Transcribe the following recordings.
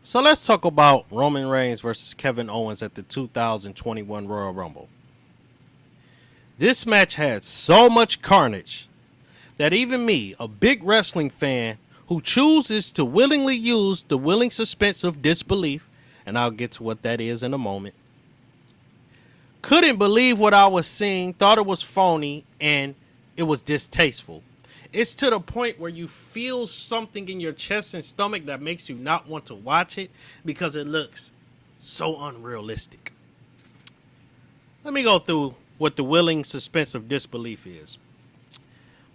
So let's talk about Roman Reigns versus Kevin Owens at the 2021 Royal Rumble. This match had so much carnage that even me, a big wrestling fan who chooses to willingly use the willing suspense of disbelief, and I'll get to what that is in a moment, couldn't believe what I was seeing, thought it was phony, and it was distasteful. It's to the point where you feel something in your chest and stomach that makes you not want to watch it because it looks so unrealistic. Let me go through what the willing suspense of disbelief is.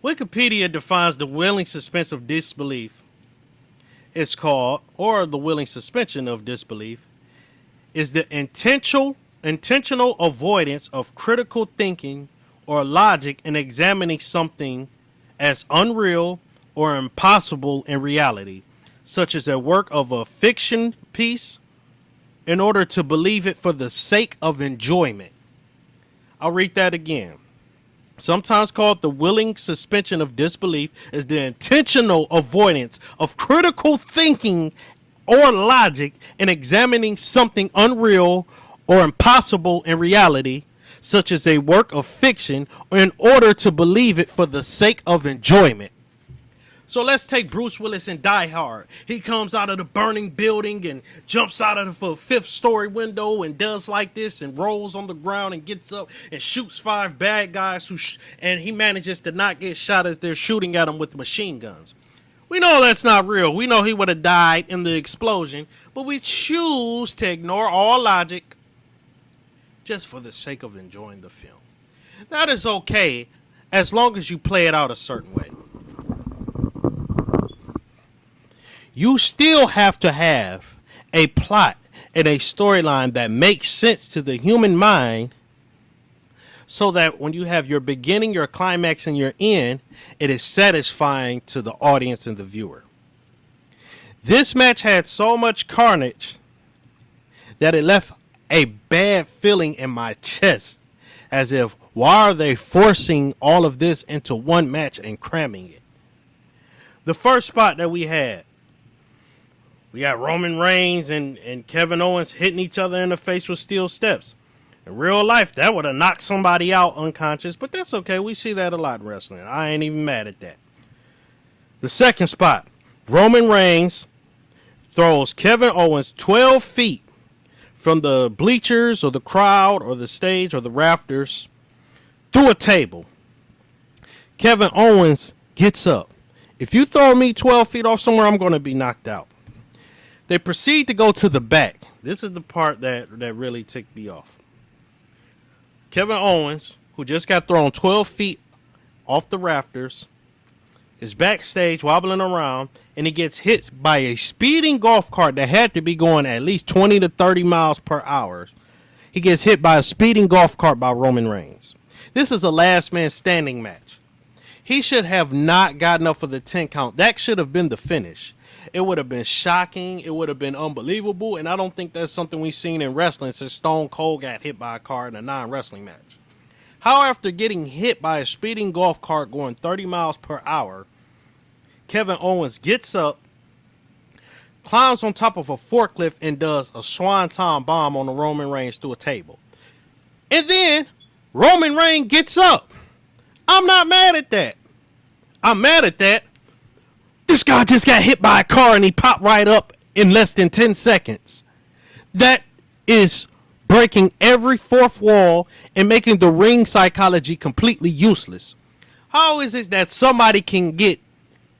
Wikipedia defines the willing suspense of disbelief. It's called, or the willing suspension of disbelief, is the intentional avoidance of critical thinking or logic in examining something as unreal or impossible in reality, such as a work of a fiction piece, in order to believe it for the sake of enjoyment. I'll read that again. Sometimes called the willing suspension of disbelief, is the intentional avoidance of critical thinking or logic in examining something unreal or impossible in reality, such as a work of fiction, in order to believe it for the sake of enjoyment. So let's take Bruce Willis in Die Hard. He comes out of the burning building and jumps out of the fifth story window and does like this and rolls on the ground and gets up and shoots five bad guys and he manages to not get shot as they're shooting at him with machine guns. We know that's not real. We know he would have died in the explosion, but we choose to ignore all logic just for the sake of enjoying the film. That is okay as long as you play it out a certain way. You still have to have a plot and a storyline that makes sense to the human mind so that when you have your beginning, your climax, and your end, it is satisfying to the audience and the viewer. This match had so much carnage that it left a bad feeling in my chest, as if, why are they forcing all of this into one match and cramming it? The first spot that we got Roman Reigns and Kevin Owens hitting each other in the face with steel steps. In real life, that would have knocked somebody out unconscious, but that's okay. We see that a lot in wrestling. I ain't even mad at that. The second spot, Roman Reigns throws Kevin Owens 12 feet from the bleachers or the crowd or the stage or the rafters through a table. Kevin Owens gets up. If you throw me 12 feet off somewhere, I'm going to be knocked out. They proceed to go to the back. This is the part that really ticked me off. Kevin Owens, who just got thrown 12 feet off the rafters, is backstage wobbling around, and he gets hit by a speeding golf cart that had to be going at least 20 to 30 miles per hour. He gets hit by a speeding golf cart by Roman Reigns. This is a last man standing match. He should have not gotten up for the 10 count. That should have been the finish. It would have been shocking. It would have been unbelievable. And I don't think that's something we've seen in wrestling since Stone Cold got hit by a car in a non-wrestling match. How after getting hit by a speeding golf cart going 30 miles per hour, Kevin Owens gets up, climbs on top of a forklift, and does a swanton bomb on the Roman Reigns through a table. And then Roman Reigns gets up. I'm not mad at that. I'm mad at that. This guy just got hit by a car and he popped right up in less than 10 seconds. That is breaking every fourth wall and making the ring psychology completely useless. How is it that somebody can get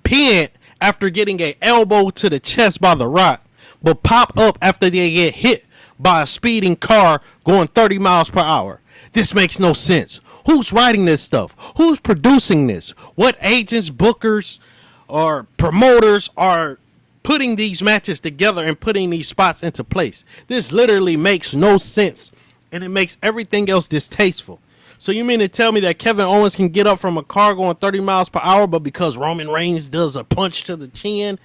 pinned after getting an elbow to the chest by The Rock, but pop up after they get hit by a speeding car going 30 miles per hour? This makes no sense. Who's writing this stuff? Who's producing this? What agents, bookers, or promoters are putting these matches together and putting these spots into place? This literally makes no sense, and it makes everything else distasteful. So you mean to tell me that Kevin Owens can get up from a car going 30 miles per hour, but because Roman Reigns does a punch to the chin,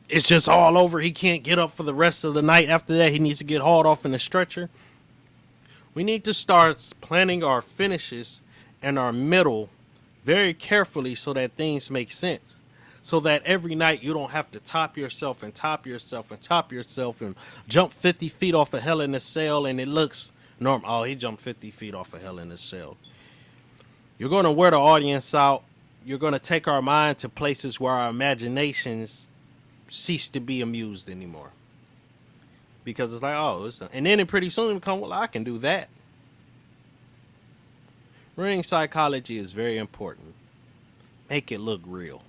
it's just all over? He can't get up for the rest of the night. After that, he needs to get hauled off in a stretcher. We need to start planning our finishes and our middle very carefully so that things make sense. so that every night you don't have to top yourself and top yourself and top yourself and jump 50 feet off a Hell in a Cell and it looks normal. Oh, he jumped 50 feet off a Hell in a Cell. You're going to wear the audience out. You're going to take our mind to places where our imaginations cease to be amused anymore. Because it's like, oh, and then it pretty soon it become, well, I can do that. Ring psychology is very important. Make it look real.